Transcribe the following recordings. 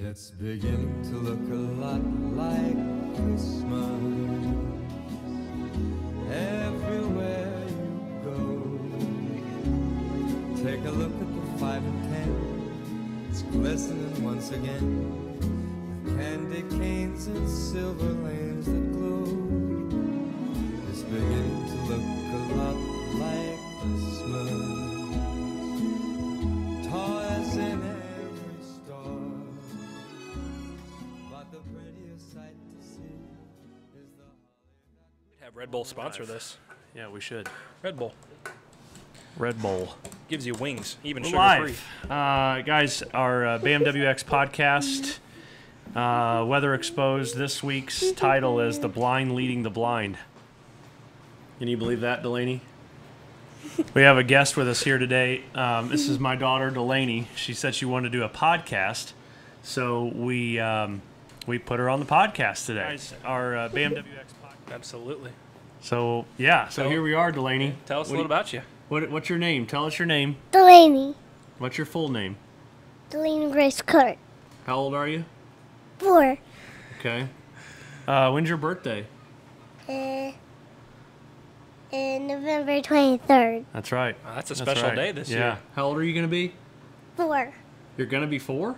It's beginning to look a lot like Christmas everywhere you go. Take a look at the 5 and 10. It's glistening once again with candy canes and silver lanes that glow. It's beginning to look a lot like Christmas. Toys in every store, but the prettiest sight to see is the holly. Have Red Bull sponsor this. Yeah, we should. Red Bull Red Bull. gives you wings, even We're sugar-free. live. Guys, our BAMWX podcast, Weather Exposed. This week's title is The Blind Leading the Blind. Can you believe that, Delaney? We have a guest with us here today. This is my daughter, Delaney. She said she wanted to do a podcast, so we put her on the podcast today. Guys, our BAMWX podcast. Absolutely. So, yeah. So here we are, Delaney. Tell us a little about you. What's your name? Tell us your name. Delaney. What's your full name? Delaney Grace Kurt. How old are you? 4. Okay. When's your birthday? November 23rd. That's right. That's a special day this year. How old are you going to be? 4. You're going to be 4?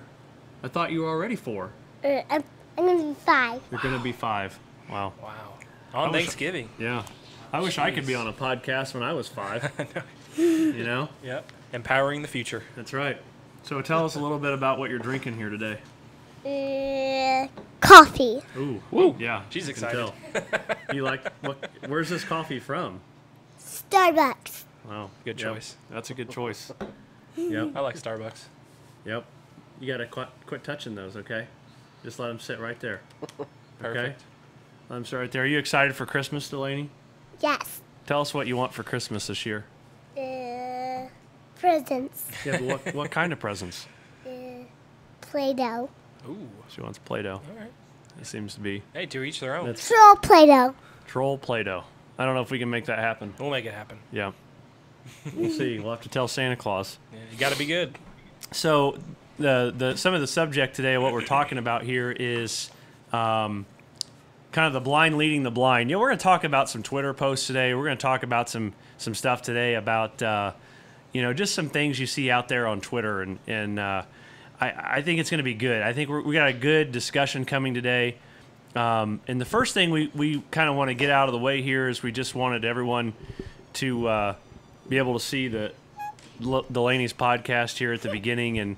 I thought you were already 4. I'm going to be 5. You're going to be 5. Wow. Wow. On Thanksgiving. Yeah. I wish I could be on a podcast when I was 5. You know? Yep. Empowering the future. That's right. So tell us a little bit about what you're drinking here today. Coffee. Ooh. Woo. Yeah. She's I can excited. tell. You like where's this coffee from? Starbucks. Wow. Good Yep. choice. That's a good choice. Yep. I like Starbucks. Yep. You got to quit touching those, okay? Just let them sit right there. Perfect. Okay? Let them sit right there. Are you excited for Christmas, Delaney? Yes. Tell us what you want for Christmas this year. Presents. Yeah, but what kind of presents? Play-Doh. Ooh. She wants Play-Doh. All right. It seems to be. Hey, to each their own. That's Troll Play-Doh. troll Play-Doh. I don't know if we can make that happen. We'll make it happen. Yeah. We'll see. We'll have to tell Santa Claus. Yeah, you got to be good. So some of the subject today, what we're talking about here is kind of the blind leading the blind. We're going to talk about some Twitter posts today. We're going to talk about some stuff today about just some things you see out there on Twitter, and I think it's going to be good. I think we got a good discussion coming today. And the first thing we kind of want to get out of the way here is we just wanted everyone to be able to see the Delaney's podcast here at the beginning, and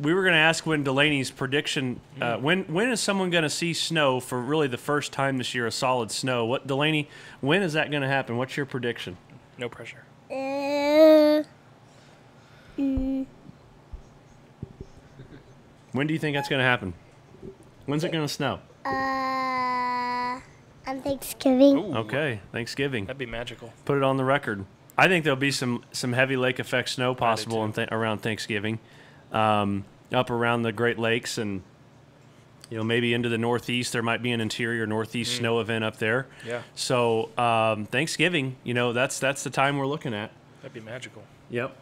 we were going to ask when Delaney's prediction, when is someone going to see snow for really the first time this year, a solid snow? What, Delaney, when is that going to happen? What's your prediction? No pressure. When do you think that's going to happen? When's it going to snow? On Thanksgiving. Ooh. Okay, Thanksgiving. That'd be magical. Put it on the record. I think there'll be some heavy lake effect snow possible around Thanksgiving, up around the Great Lakes, and maybe into the Northeast. There might be an interior Northeast snow event up there. Yeah. So Thanksgiving, that's the time we're looking at. That'd be magical. Yep.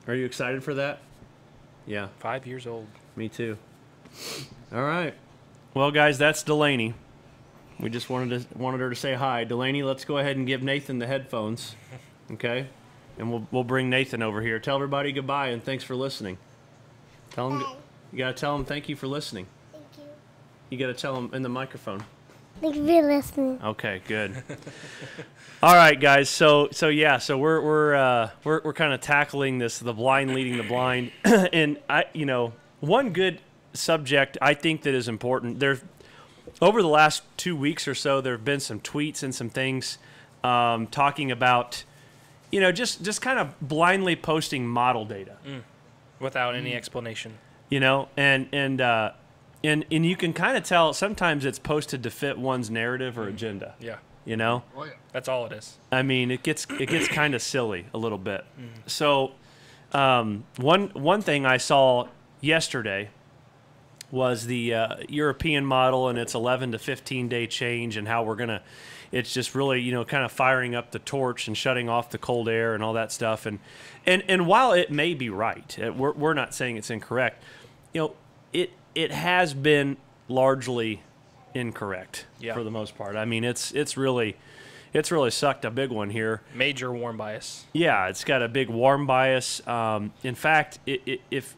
Are you excited for that? Yeah. 5 years old. Me too. All right. Well, guys, that's Delaney. We just wanted her to say hi. Delaney, let's go ahead and give Nathan the headphones, okay? And we'll bring Nathan over here. Tell everybody goodbye and thanks for listening. Tell him you gotta tell him thank you for listening. Thank you. You gotta tell him in the microphone. Thank you for listening. Okay, good. All right, guys. So we're kind of tackling the blind leading the blind, and one good subject I think that is important. Over the last 2 weeks or so, there have been some tweets and some things talking about, just kind of blindly posting model data Without any explanation. And you can kind of tell sometimes it's posted to fit one's narrative or agenda. Yeah. Oh, yeah. That's all it is. I mean, it gets kind of silly a little bit. So, one thing I saw yesterday was the European model and its 11 to 15 day change, and how it's just really kind of firing up the torch and shutting off the cold air and all that stuff. And while it may be right, we're not saying it's incorrect. it has been largely incorrect for the most part. I mean, it's really sucked a big one here. Major warm bias. Yeah, it's got a big warm bias. In fact, if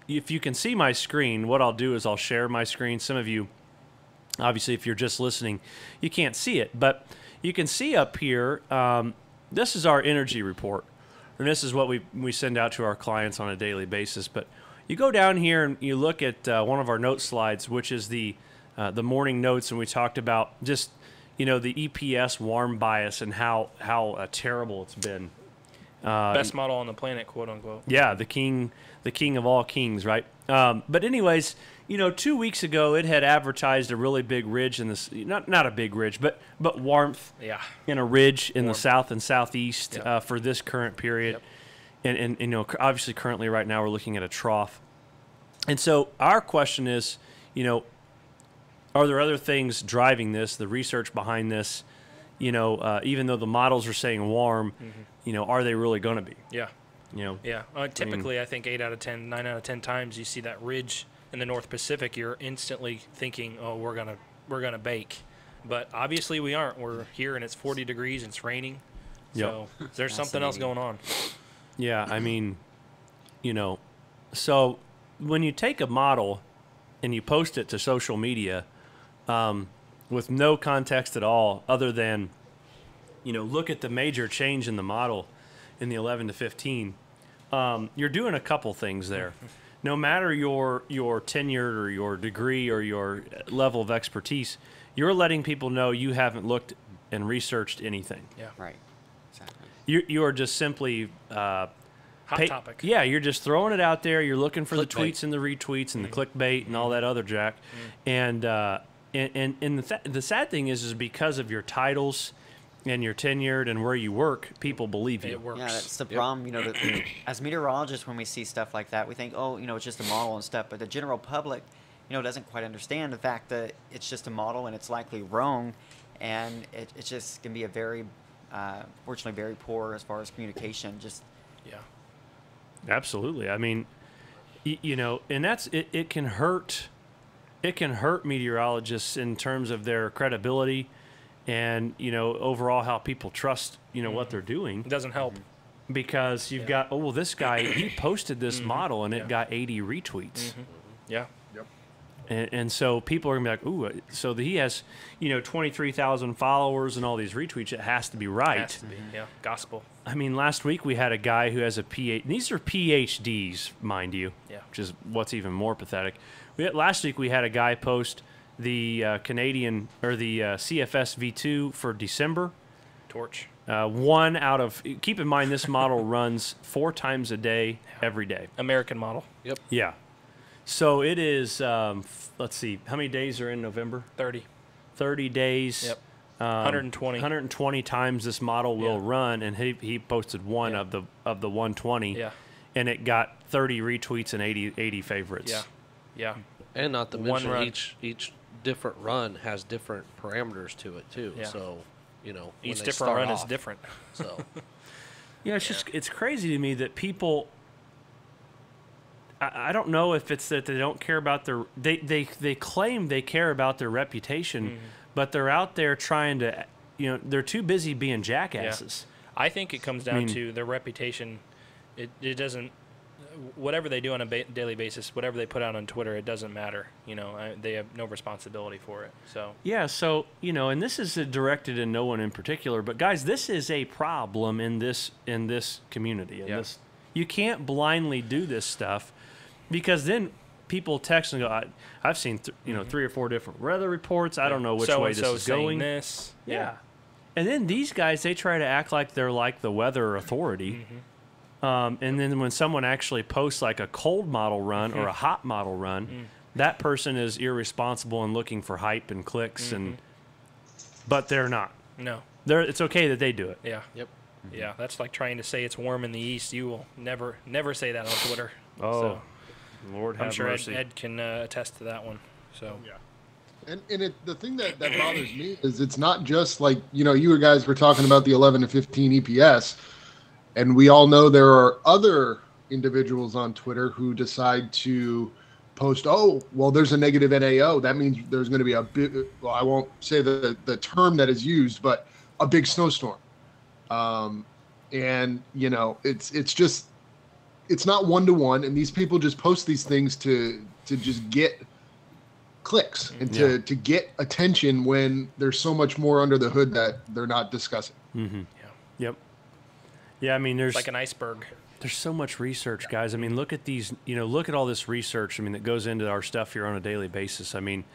you can see my screen, what I'll do is I'll share my screen. Some of you, obviously, if you're just listening, you can't see it, but you can see up here. This is our energy report, and this is what we send out to our clients on a daily basis. But you go down here and you look at one of our note slides, which is the morning notes, and we talked about just the EPS warm bias and how terrible it's been. Best model on the planet, quote unquote. Yeah, the king of all kings, right? But anyways, 2 weeks ago it had advertised a really big ridge in this, not a big ridge, but warmth. Yeah. In a ridge in the south and southeast for this current period. Yep. And obviously currently right now we're looking at a trough. And so our question is, are there other things driving this, the research behind this? Even though the models are saying warm, are they really going to be? Yeah. Yeah. Typically, I think 9 out of 10 times you see that ridge in the North Pacific, you're instantly thinking, oh, we're gonna bake. But obviously we aren't. We're here and it's 40 degrees and it's raining. So there's something else going on. Yeah, I mean, so when you take a model and you post it to social media with no context at all other than, look at the major change in the model in the 11 to 15, you're doing a couple things there. No matter your tenure or your degree or your level of expertise, you're letting people know you haven't looked and researched anything. Yeah. Right. Exactly. You are just simply Hot topic. Yeah, you're just throwing it out there. You're looking for the Clickbait. tweets and the retweets and the clickbait and all that other jack. And the sad thing is because of your titles and you're tenured and where you work, people believe you. It works. Yeah, that's the problem. As meteorologists, when we see stuff like that, we think, oh, it's just a model and stuff. But the general public, doesn't quite understand the fact that it's just a model and it's likely wrong, and it's just can be a very, fortunately, very poor as far as communication. Yeah. Absolutely. I mean, and that's it. It can hurt. It can hurt meteorologists in terms of their credibility, and overall how people trust what they're doing. It doesn't help because you've got this guy he posted this model and it got 80 retweets. Yeah. And so people are gonna be like, ooh, so he has 23,000 followers and all these retweets. It has to be right. Has to be. Yeah. Gospel. I mean, last week we had a guy who has a PhD. These are PhDs, mind you. Yeah. Which is what's even more pathetic. Last week we had a guy post the Canadian or the CFS V2 for December. Torch. One out of. Keep in mind this model runs 4 times a day, every day. American model. Yep. Yeah. So it is. Let's see, how many days are in November? 30. 30 days. Yep. 120. 120 times this model will run, and he posted one Yeah. of the 120. Yeah. And it got 30 retweets and 80 favorites. Yeah. Yeah. And not to One mention run. each different run has different parameters to it too. Yeah. So, when Each they different start run is off, different. So, It's just it's crazy to me that people. I don't know if it's that they don't care about their they claim they care about their reputation, but they're out there trying to they're too busy being jackasses. I think it comes down to their reputation. It doesn't. Whatever they do on a daily basis, whatever they put out on Twitter, it doesn't matter. They have no responsibility for it. So Yeah, so and this is directed at no one in particular, but guys, this is a problem in this community. You can't blindly do this stuff, because then people text and go, I've seen 3 or 4 different weather reports. I don't know which way this is going. This. Yeah. And then these guys, they try to act like they're like the weather authority. And then when someone actually posts like a cold model run or a hot model run, that person is irresponsible and looking for hype and clicks, but they're not. No. It's okay that they do it. Yeah. Yep. Yeah, that's like trying to say it's warm in the east. You will never say that on Twitter. Oh, So Lord have I'm sure mercy. Ed can attest to that one. So Yeah. And the thing that bothers me is it's not just like, you guys were talking about the 11 to 15 EPS, and we all know there are other individuals on Twitter who decide to post, oh, well, there's a negative NAO. That means there's going to be a big, well, I won't say the term that is used, but a big snowstorm. And, you know, it's just, it's not one-to-one. And these people just post these things to just get clicks and to get attention when there's so much more under the hood that they're not discussing. Mm-hmm. Yep. Yeah, I mean, there's like an iceberg. There's so much research, guys. I mean, look at these, you know, look at all this research, I mean, that goes into our stuff here on a daily basis. I mean,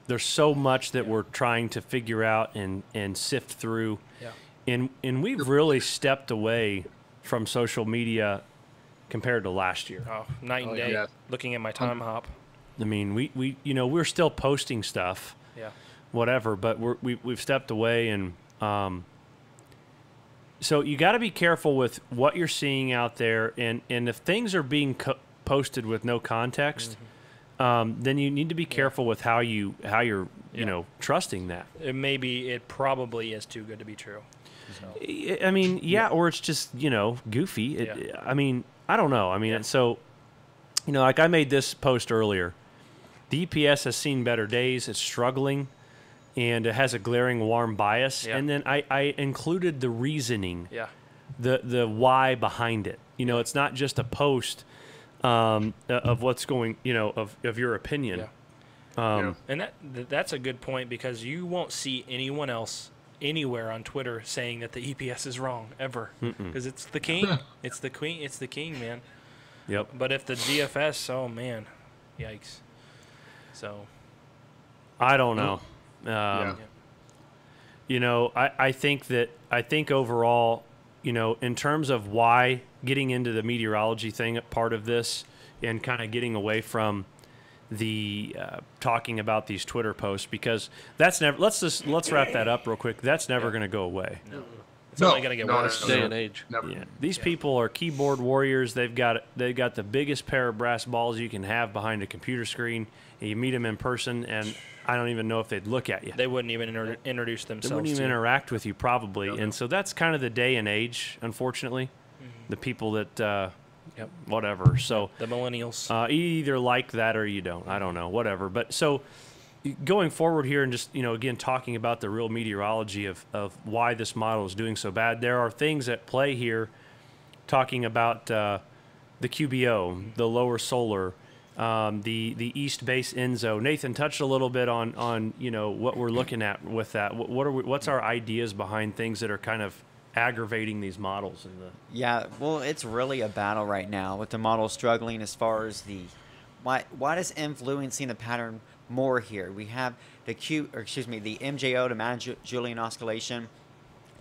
there's so much that we're trying to figure out and sift through. Yeah. And we've really stepped away from social media compared to last year. Oh, night and day. Yeah. Looking at my time hop. I mean, we you know, we're still posting stuff. Yeah. Whatever, but we've stepped away, and so you got to be careful with what you're seeing out there, and if things are being posted with no context, then you need to be careful with how you're you know, trusting that. It probably is too good to be true. So. I mean, yeah, or it's just, you know, goofy. I mean, I don't know. I mean, so, you know, like I made this post earlier. The EPS has seen better days. It's struggling, and it has a glaring warm bias. Yeah. And then I included the reasoning, the why behind it. You know, it's not just a post of what's going, you know, of your opinion. Yeah. And that's a good point, because you won't see anyone else anywhere on Twitter saying that the EPS is wrong ever, because it's the king, it's the queen, it's the king, man. Yep. But if the DFS, oh man, yikes. So I don't know. You know, I think overall, you know, in terms of why getting into the meteorology thing, part of this, and kind of getting away from the talking about these Twitter posts, because that's never. Let's wrap that up real quick. That's never going to go away. No. It's only going to get worse. Day and age. Never. Yeah. These people are keyboard warriors. They've got the biggest pair of brass balls you can have behind a computer screen. And you meet them in person, and I don't even know if they'd look at you. They wouldn't even introduce themselves. They wouldn't even interact with you, probably. And so that's kind of the day and age, unfortunately. The people that, whatever. So the millennials. You either like that or you don't. I don't know, whatever. But so going forward here, and just, you know, again, talking about the real meteorology of why this model is doing so bad, there are things at play here, talking about the QBO, the lower solar, the east base ENSO. Nathan touched a little bit on you know, what we're looking at with that. What's our ideas behind things that are kind of aggravating these models? Yeah, well, it's really a battle right now with the model struggling as far as the what is influencing the pattern more here. We have the MJO, the Mount-Julian oscillation,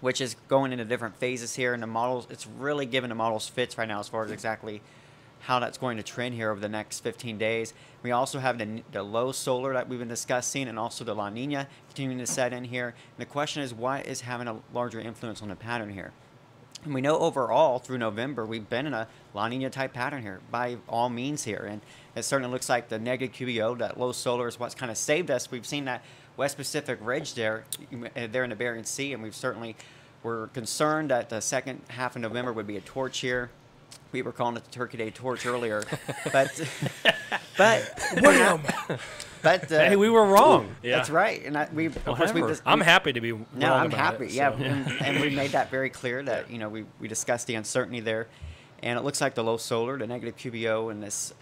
which is going into different phases here, and the models, it's really giving the models fits right now as far as exactly how that's going to trend here over the next 15 days. We also have the low solar that we've been discussing, and also the La Nina continuing to set in here. And the question is, what is having a larger influence on the pattern here? And we know overall through November we've been in a La Nina type pattern here by all means here, and it certainly looks like the negative QBO, that low solar, is what's kind of saved us. We've seen that West Pacific ridge there in the Bering Sea, and we're concerned that the second half of November would be a torch here. We were calling it the Turkey Day torch earlier, but hey, we were wrong. That's right, and I'm happy to be wrong. No, I'm about happy. It, yeah, so. and we made that very clear that, you know, we discussed the uncertainty there, and it looks like the low solar, the negative QBO, and this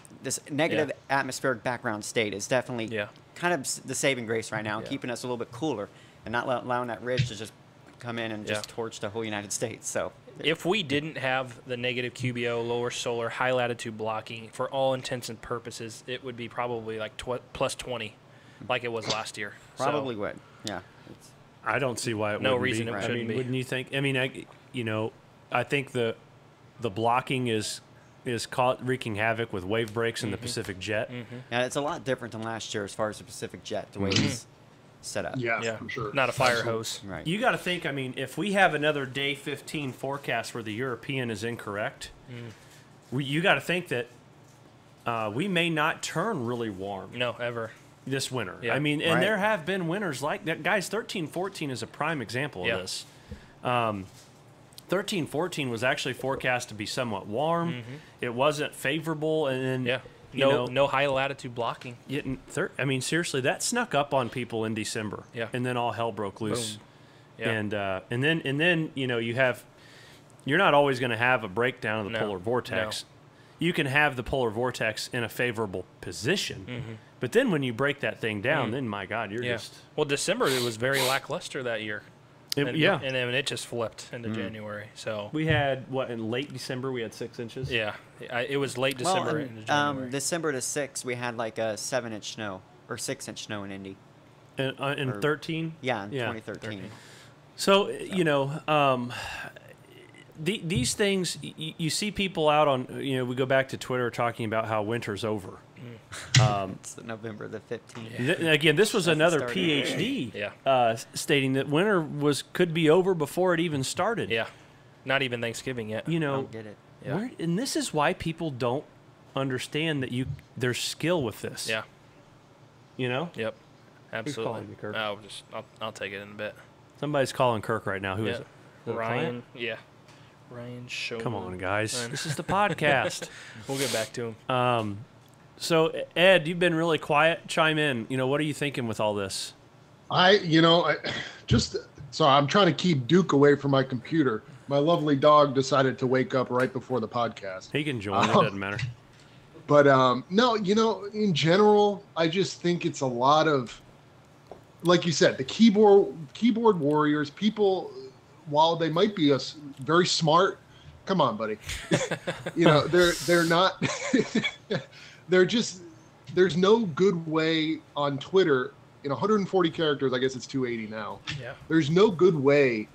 negative atmospheric background state is definitely kind of the saving grace right now, keeping us a little bit cooler and not allowing that ridge to just come in and just torch the whole United States. So if we didn't have the negative QBO, lower solar, high latitude blocking, for all intents and purposes, it would be probably like plus 20, like it was last year. Probably would. Yeah. I don't see why it no wouldn't reason be. it shouldn't be. Wouldn't you think? I mean, I think the blocking is wreaking havoc with wave breaks in the Pacific Jet. And it's a lot different than last year as far as the Pacific Jet, the way it's set up. Yeah, for sure. Not a fire hose. Right. You got to think, I mean, if we have another day 15 forecast where the European is incorrect, you got to think that we may not turn really warm. No, ever. This winter. Yeah. I mean, and there have been winters like that. Guys, 13-14 is a prime example of this. 13-14 was actually forecast to be somewhat warm. It wasn't favorable, and then no high latitude blocking. I mean, seriously, that snuck up on people in December. Yeah. And then all hell broke loose. Boom. Yeah. And then you're not always going to have a breakdown of the polar vortex. You can have the polar vortex in a favorable position, but then when you break that thing down, then my God, you're just. Well, December it was very lackluster that year. And then it just flipped into January. So we had in late December we had 6 inches. Yeah, it was late December into January. December to 6, we had like a 7-inch snow or 6-inch snow in Indy. In 13. Yeah, in 2013. So these things you see people out on. We go back to Twitter talking about how winter's over. It's November the 15th. Again, this was another PhD stating that winter could be over before it even started. Yeah, not even Thanksgiving yet. I don't get it. Yeah. And this is why people don't understand that there's skill with this. Yeah. Yep. Absolutely. calling me, Kirk? I'll take it in a bit. Somebody's calling Kirk right now. Who is it? Ryan. Yeah. Ryan Showman. Come on, guys. This is the podcast. We'll get back to him. So, Ed, you've been really quiet. Chime in. What are you thinking with all this? I'm trying to keep Duke away from my computer. My lovely dog decided to wake up right before the podcast. He can join. It doesn't matter. But no, in general, I just think it's a lot of, like you said, the keyboard warriors. People, while they might be very smart, come on, buddy. They're not. There's no good way on Twitter in 140 characters. I guess it's 280 now. Yeah. There's no good way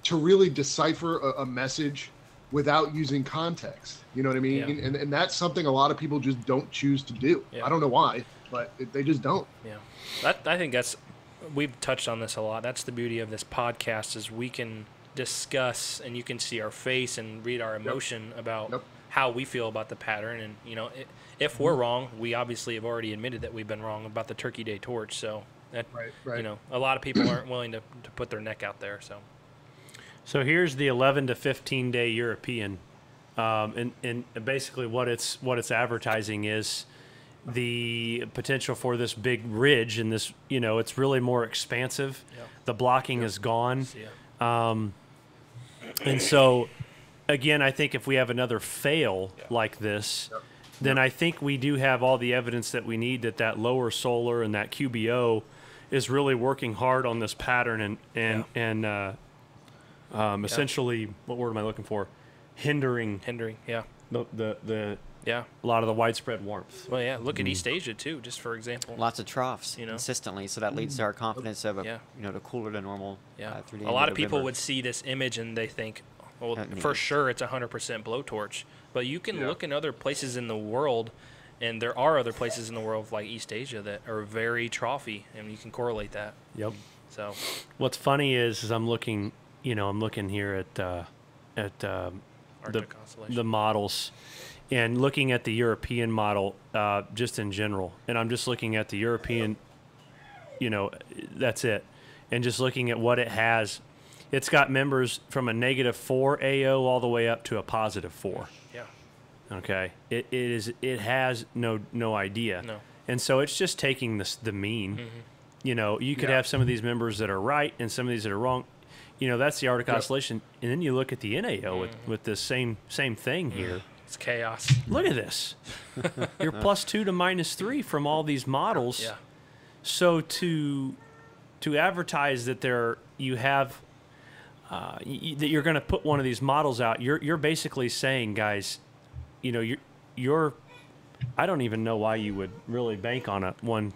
to really decipher a message without using context. You know what I mean? Yeah. And that's something a lot of people just don't choose to do. Yeah. I don't know why, but they just don't. Yeah. I think we've touched on this a lot. That's the beauty of this podcast is we can discuss and you can see our face and read our emotion about how we feel about the pattern. And, if we're wrong, we obviously have already admitted that we've been wrong about the Turkey Day torch. So, that, right. A lot of people aren't willing to put their neck out there. So here's the 11 to 15 day European. And basically what it's advertising is the potential for this big ridge and this, it's really more expansive. Yep. The blocking is gone. Yeah. And so, again, I think if we have another fail like this, then I think we do have all the evidence that we need that lower solar and that QBO is really working hard on this pattern and essentially, what word am I looking for? Hindering. Yeah. The a lot of the widespread warmth. Well, yeah. Look at East Asia too, just for example. Lots of troughs consistently, so that leads to our confidence of the cooler to normal. A lot of people would see this image and they think, well, for sure it's 100% blowtorch. But you can look in other places in the world, and there are other places in the world like East Asia that are very troughy, and you can correlate that. Yep. So, what's funny is I'm looking here at the models, and looking at the European model just in general, and I'm just looking at the European, that's it, and just looking at what it has. It's got members from a -4 AO all the way up to a +4. Yeah. Okay. It has no idea. No. And so it's just taking the mean. Mm-hmm. You could have some of these members that are right and some of these that are wrong. That's the Arctic oscillation. And then you look at the NAO with this same thing here. It's chaos. Look at this. You're +2 to -3 from all these models. Yeah. So to advertise that you have that you're going to put one of these models out, you're basically saying, guys, you're I don't even know why you would really bank on one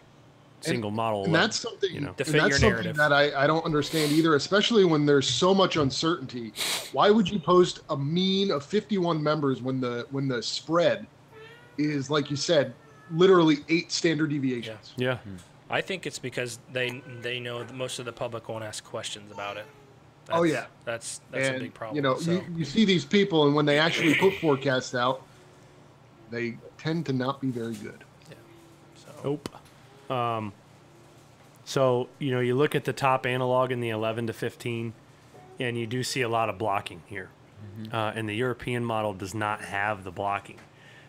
single model. And that's something, to fit your narrative that I don't understand either, especially when there's so much uncertainty. Why would you post a mean of 51 members when the spread is, like you said, literally 8 standard deviations? Yeah. I think it's because they know that most of the public won't ask questions about it. That's a big problem. You see these people, and when they actually put forecasts out, they tend to not be very good. Yeah. Nope. So you look at the top analog in the 11 to 15, and you do see a lot of blocking here. And the European model does not have the blocking.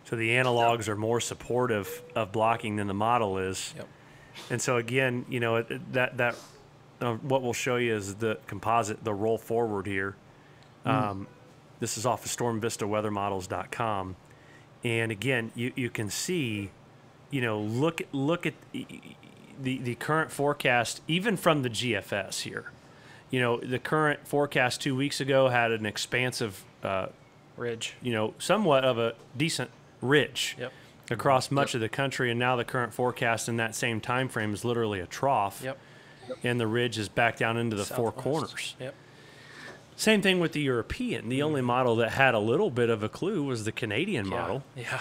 So the analogs are more supportive of blocking than the model is. Yep. And so again, what we'll show you is the composite, the roll forward here. This is off of stormvistaweathermodels.com. And again, you can see, look at the current forecast, even from the GFS here. The current forecast 2 weeks ago had an expansive ridge. Somewhat of a decent ridge Yep. across much of the country, and now the current forecast in that same time frame is literally a trough. Yep. And the ridge is back down into the four Southwest. corners. Yep. Same thing with the European. The only model that had a little bit of a clue was the Canadian model. Yeah.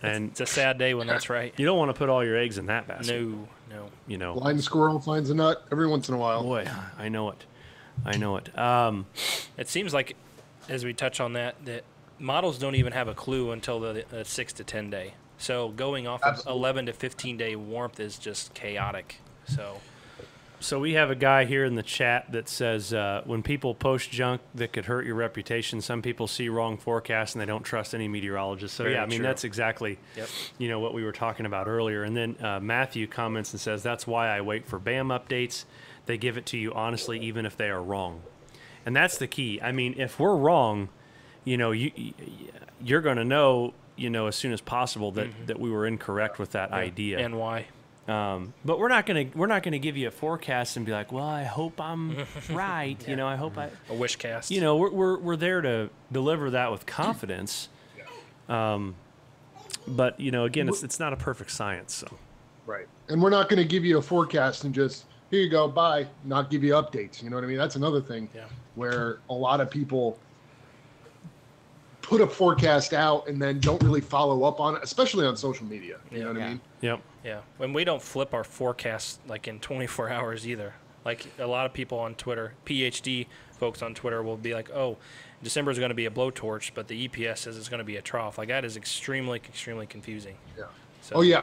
And It's a sad day when that's right. you don't want to put all your eggs in that basket. No. Blind squirrel finds a nut every once in a while. Boy, I know it. It seems like, as we touch on that models don't even have a clue until the 6 to 10 day. So going off of 11 to 15 day warmth is just chaotic. So we have a guy here in the chat that says, when people post junk that could hurt your reputation, some people see wrong forecasts and they don't trust any meteorologist. So, Very yeah, I mean, true. that's exactly, what we were talking about earlier. And then Matthew comments and says, that's why I wait for BAM updates. They give it to you honestly, even if they are wrong. And that's the key. I mean, if we're wrong, you're going to know, as soon as possible that we were incorrect with that idea. And why? But we're not gonna give you a forecast and be like, well, I hope I'm right. I hope I. A wish cast. We're there to deliver that with confidence. But again, it's not a perfect science. So. Right. And we're not going to give you a forecast and just, here you go, bye, not give you updates. You know what I mean? That's another thing where a lot of people put a forecast out and then don't really follow up on it, especially on social media. You know what I mean? Yep. Yeah. When we don't flip our forecast like in 24 hours either. Like a lot of people on Twitter, PhD folks on Twitter will be like, oh, December is going to be a blowtorch, but the EPS says it's going to be a trough. Like that is extremely, extremely confusing. Yeah. So, Oh, yeah.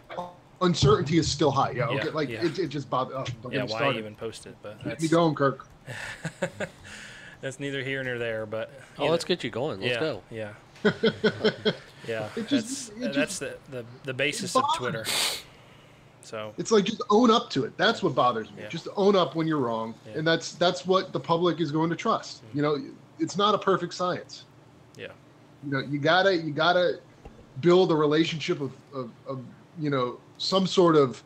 Uncertainty is still high. Yeah. Okay. Yeah, Like yeah. it just bothers. Oh, don't yeah, get me why started. even post it? But Keep that's, me going, Kirk. that's neither here nor there. But Let's get you going. Let's go. Yeah. Yeah. It just- That's the basis of Twitter. So It's like just own up to it. That's what bothers me. Yeah. Just own up when you're wrong, Yeah. and that's what the public is going to trust. It's not a perfect science. yeah. You gotta build a relationship of some sort of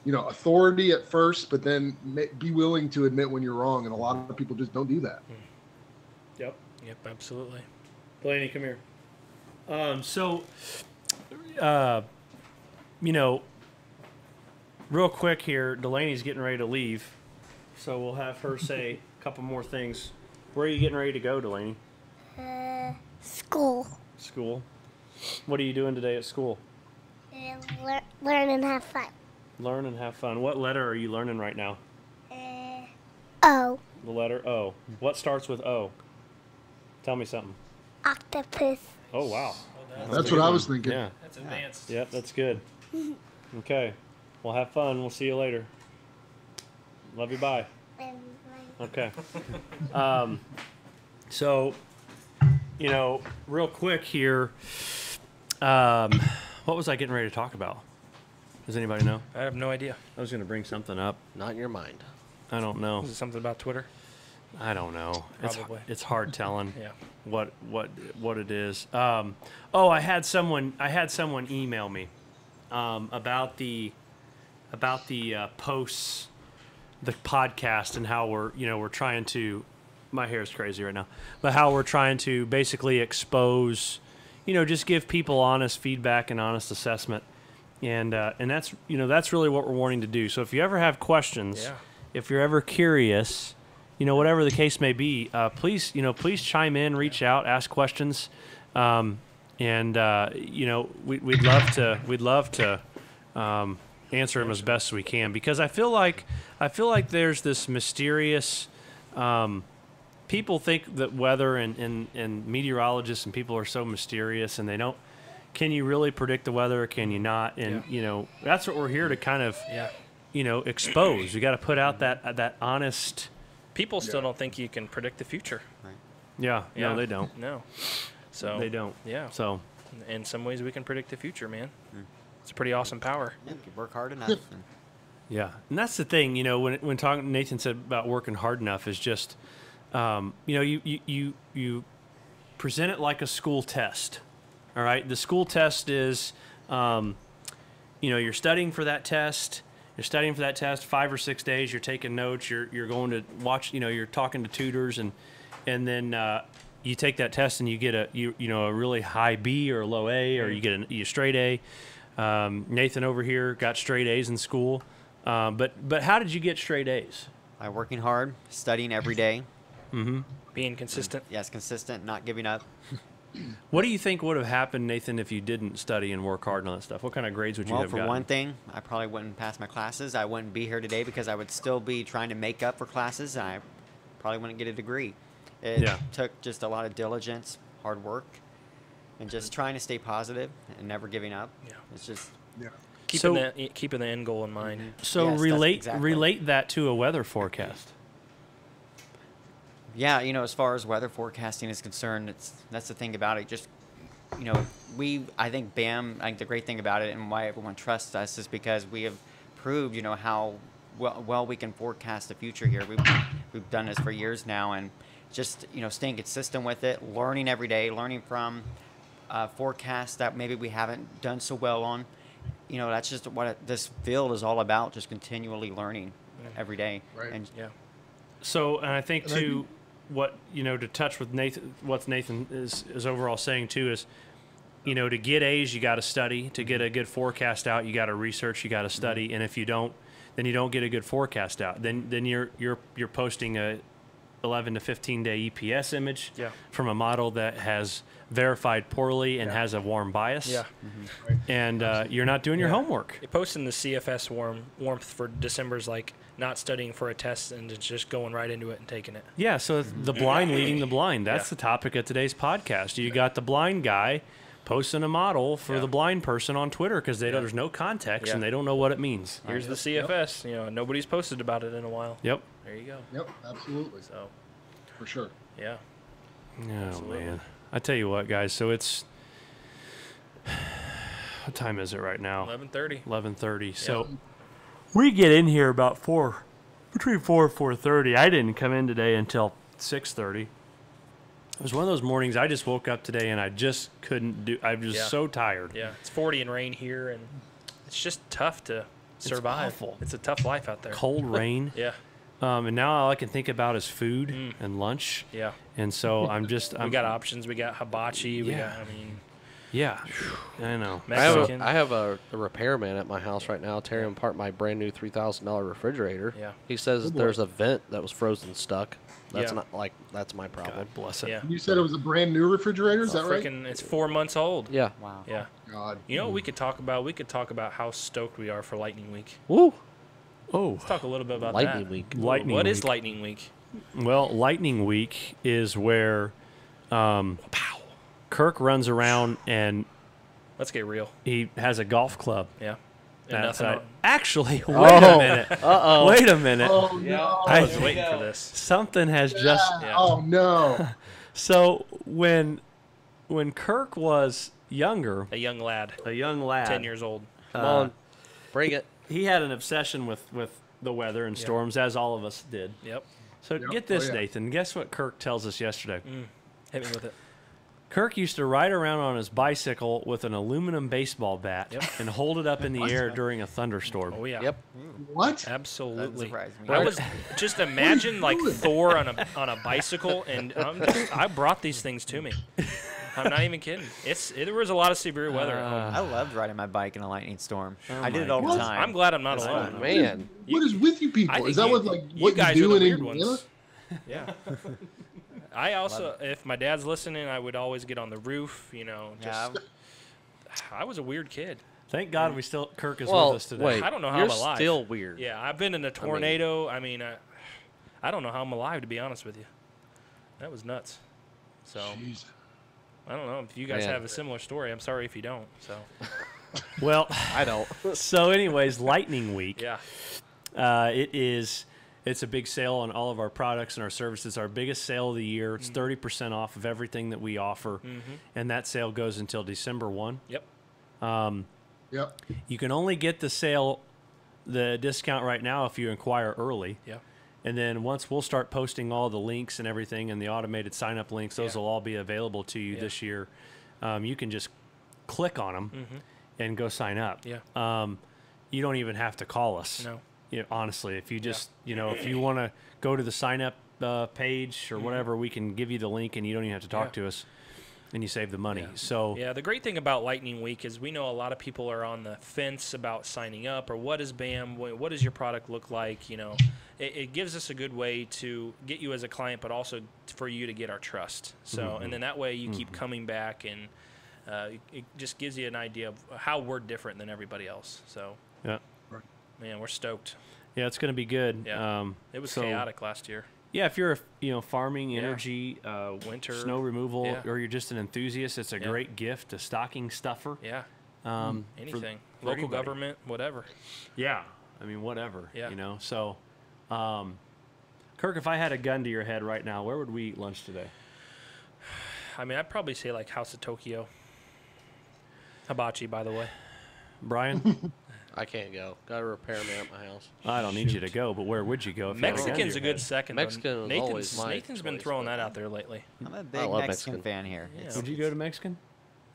authority at first, but then be willing to admit when you're wrong. And a lot of people just don't do that. Yep. Yep. Absolutely. Blaney, come here. Real quick here, Delaney's getting ready to leave, so we'll have her say a couple more things. Where are you getting ready to go, Delaney? School. School. What are you doing today at school? Learn and have fun. Learn and have fun. What letter are you learning right now? O. The letter O. What starts with O? Tell me something. Octopus. Oh, wow. That's what I was thinking. Yeah. That's advanced. Yep, that's good. Okay. Well, have fun. We'll see you later. Love you. Bye. Okay. So, real quick here, what was I getting ready to talk about? Does anybody know? I have no idea. I was going to bring something up. Not in your mind. I don't know. Is it something about Twitter? I don't know. Probably. It's hard telling Yeah. what it is. I had someone email me about the posts, the podcast, and how we're trying to. My hair is crazy right now, but how we're trying to basically expose, just give people honest feedback and honest assessment, and that's that's really what we're wanting to do. So if you ever have questions, Yeah. if you're ever curious, whatever the case may be, please chime in, reach out, ask questions, we'd love to answer them as best as we can, because I feel like there's this mysterious. People think that weather and meteorologists and people are so mysterious, and they don't. Can you really predict the weather, or can you not? And that's what we're here to kind of expose. We got to put out that honest. People still don't think you can predict the future. Yeah. Yeah. No, they don't. No. So They don't. Yeah. So In some ways, we can predict the future, man. It's a pretty awesome power. Yeah, if you work hard enough. And Yeah, and that's the thing, you know, when talking, Nathan said about working hard enough is just, you know, you present it like a school test. All right, the school test is, you know, you're studying for that test. You're studying for that test 5 or 6 days. You're taking notes. You're going to watch. You know, you're talking to tutors, and then you take that test and you get a really high B or a low A, or you get a straight A. Nathan over here got straight A's in school. But how did you get straight A's? by working hard, studying every day. Being consistent. Yes, consistent, not giving up. What do you think would have happened, Nathan, if you didn't study and work hard on that stuff? What kind of grades would you Well, have for gotten? one thing, I probably wouldn't pass my classes. I wouldn't be here today because I would still be trying to make up for classes, and I probably wouldn't get a degree. It Yeah. took just a lot of diligence, hard work, and just trying to stay positive and never giving up. Yeah. It's just Yeah. Keeping the end goal in mind. So Yes, that's exactly. relate that to a weather forecast. yeah, as far as weather forecasting is concerned, that's the thing about it. Just I think BAM. I think the great thing about it and why everyone trusts us is because we have proved, how well we can forecast the future here. We've done this for years now, and just staying consistent with it, learning every day, learning from forecasts that maybe we haven't done so well on. That's just what this field is all about. Just continually learning every day. Right. And Yeah. So, and I think too, what to touch with Nathan, what Nathan is overall saying too is, to get A's you got to study. To get a good forecast out, you got to research, you got to study, and if you don't, then you don't get a good forecast out. Then you're posting a 11 to 15 day EPS image from a model that has verified poorly and has a warm bias. Yeah. And you're not doing your homework. Posting the CFS warmth for December's like not studying for a test and just going right into it and taking it. Yeah, so it's the blind leading the blind. That's the topic of today's podcast. You got the blind guy posting a model for the blind person on Twitter because there's no context and they don't know what it means. Here's the CFS. Nobody's posted about it in a while. Yep. There you go. Yep, absolutely. So, For sure. yeah. Oh, man. I tell you what, guys, so it's... What time is it right now? 11:30. 11:30. So we get in here about between 4 and 4:30. I didn't come in today until 6:30. It was one of those mornings I just woke up today and I just couldn't do. I was so tired. Yeah. It's 40 and rain here, and it's just tough to survive. awful. It's a tough life out there. Cold rain. Yeah. And now all I can think about is food and lunch. Yeah. And so We got options. We got hibachi. Yeah, I know. Mexican. I have a repairman at my house right now tearing apart my brand new $3,000 refrigerator. Yeah. He says boy. there's a vent that was frozen stuck. That's Yeah. that's my problem. God bless it. Yeah. You said it was a brand new refrigerator, is that right? It's 4 months old. Yeah. wow. Yeah. God. You know what we could talk about? We could talk about how stoked we are for Lightning Week. Woo. Oh, Let's talk a little bit about Lightning that. Week. Lightning What Week. is Lightning Week? Well, Lightning Week is where Kirk runs around and Let's get real. he has a golf club. Yeah. And That's nothing. right. Actually, wait a minute. Uh-oh. Wait a minute. Oh, no. I was waiting for this. Something has just. Yeah. Oh, no. So when Kirk was younger, A young lad, a young lad, 10 years old. Come on. Bring it. he had an obsession with the weather and storms, as all of us did. Yep. So Yep. get this, Oh, yeah. Nathan. Guess what Kirk tells us yesterday? Hit me with it. Kirk used to ride around on his bicycle with an aluminum baseball bat and hold it up in the air during a thunderstorm. Oh, yeah. Yep. What? Absolutely. surprised me. I was just imagine like Thor on a bicycle, and I brought these things to me. I'm not even kidding. There was a lot of severe weather. I loved riding my bike in a lightning storm. I did my it all the God. time. I'm glad I'm not That's alone. fun. Man. What is with you people? I think Is that you- what like you what guys you are do the in weird Indiana? ones. Yeah. I also, if my dad's listening, I would always get on the roof. Yeah, I was a weird kid. Thank God Kirk is Well, with us today. wait. I don't know how You're I'm alive. still weird. Yeah, I've been in a tornado. I don't know how I'm alive, to be honest with you. That was nuts. So Jeez. I don't know if you guys Man. have a similar story. I'm sorry if you don't. So Well, I don't. so anyways, Lightning Week. yeah, It It's a big sale on all of our products and our services. Our biggest sale of the year. It's 30% off of everything that we offer, and that sale goes until December 1. Yep. Yep. You can only get the discount right now if you inquire early. Yeah. And then once we'll start posting all the links and everything and the automated sign-up links, those will all be available to you this year. You can just click on them and go sign up. Yeah. You don't even have to call us. No. Honestly, if you just, if you want to go to the sign-up page or whatever, we can give you the link and you don't even have to talk to us. And you save the money. Yeah. So yeah, the great thing about Lightning Week is we know a lot of people are on the fence about signing up, or what is BAM, what does your product look like? It gives us a good way to get you as a client, but also for you to get our trust. So and then that way you keep coming back, and it just gives you an idea of how we're different than everybody else. So yeah, man, we're stoked. Yeah, it's going to be good. Yeah. It was chaotic last year. Yeah, if you're farming, energy, winter, snow removal, or you're just an enthusiast, it's a great gift, a stocking stuffer. Yeah. Anything. For Local anybody. government, whatever. Yeah. I mean, whatever. Yeah. So, Kirk, if I had a gun to your head right now, where would we eat lunch today? I mean, I'd probably say like House of Tokyo. Hibachi, by the way. Brian? I can't go. Got a repairman at my house. I don't need you to go, but where would you go? If Mexican's you a good second. though. Mexican was always my Nathan's been choice, throwing but- that out there lately. I'm a I big love Mexican Mexican. fan here. Yeah. It's- Would you go to Mexican?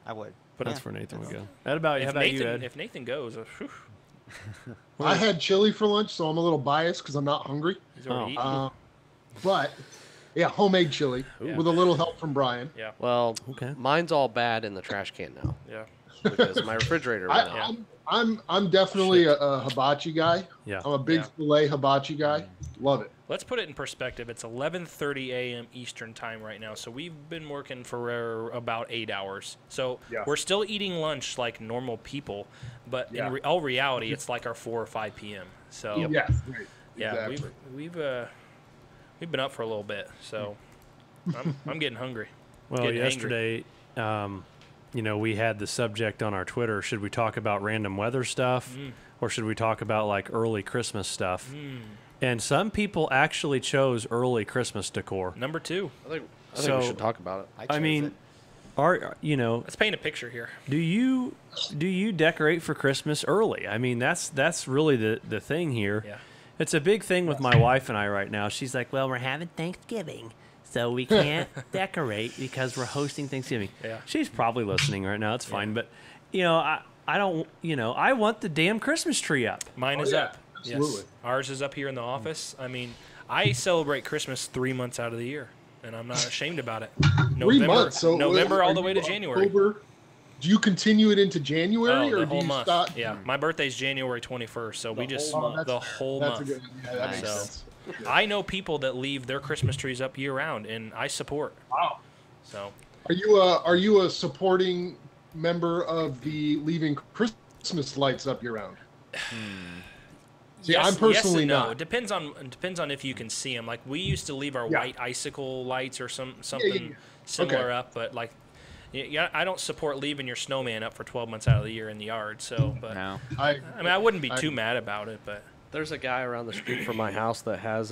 I would. But that's Yeah. where Nathan would go. How about you, Ed? If Nathan goes, whew, I had chili for lunch, so I'm a little biased because I'm not hungry. he's already eating. But yeah, homemade chili with a little help from Brian. Yeah. Well, Okay. mine's all bad in the trash can now Yeah. because my refrigerator went out. I'm definitely a hibachi guy. Yeah. I'm a big filet hibachi guy. Love it. Let's put it in perspective. It's 11:30 a.m. Eastern time right now, so we've been working for about 8 hours. So we're still eating lunch like normal people, but in all reality, it's like our 4 or 5 p.m. So Yes. Right. yeah, Exactly. we've been up for a little bit, so I'm getting hungry. Well, Getting yesterday, we had the subject on our Twitter. Should we talk about random weather stuff, or should we talk about like early Christmas stuff? And some people actually chose early Christmas decor. Number 2. I think So- we should talk about it. I I chose mean, it. Let's paint a picture here. do you decorate for Christmas early? I mean, that's really the thing here. Yeah. It's a big thing with my wife and I right now. She's like, well, we're having Thanksgiving, so we can't decorate because we're hosting Thanksgiving. Yeah. She's probably listening right now. It's fine. But, I don't, I want the damn Christmas tree up. Mine is yeah, up. absolutely. Yes. Ours is up here in the office. I mean, I celebrate Christmas 3 months out of the year, and I'm not ashamed about it. 3 months. So November all are the way to you January. October? Do you continue it into January, Oh, or the do whole you month. start? Yeah, my birthday's January 21st, so we just the whole That's month. a good. Yeah, that makes So- sense. I know people that leave their Christmas trees up year round, and I support. Wow. So Are you a supporting member of the leaving Christmas lights up year round? See, yes, I'm personally yes and no. not. It depends on if you can see them. Like we used to leave our white icicle lights or something similar up, but like. Yeah, I don't support leaving your snowman up for 12 months out of the year in the yard. So, but No. I mean, I wouldn't be too mad about it, but There's a guy around the street from my house that has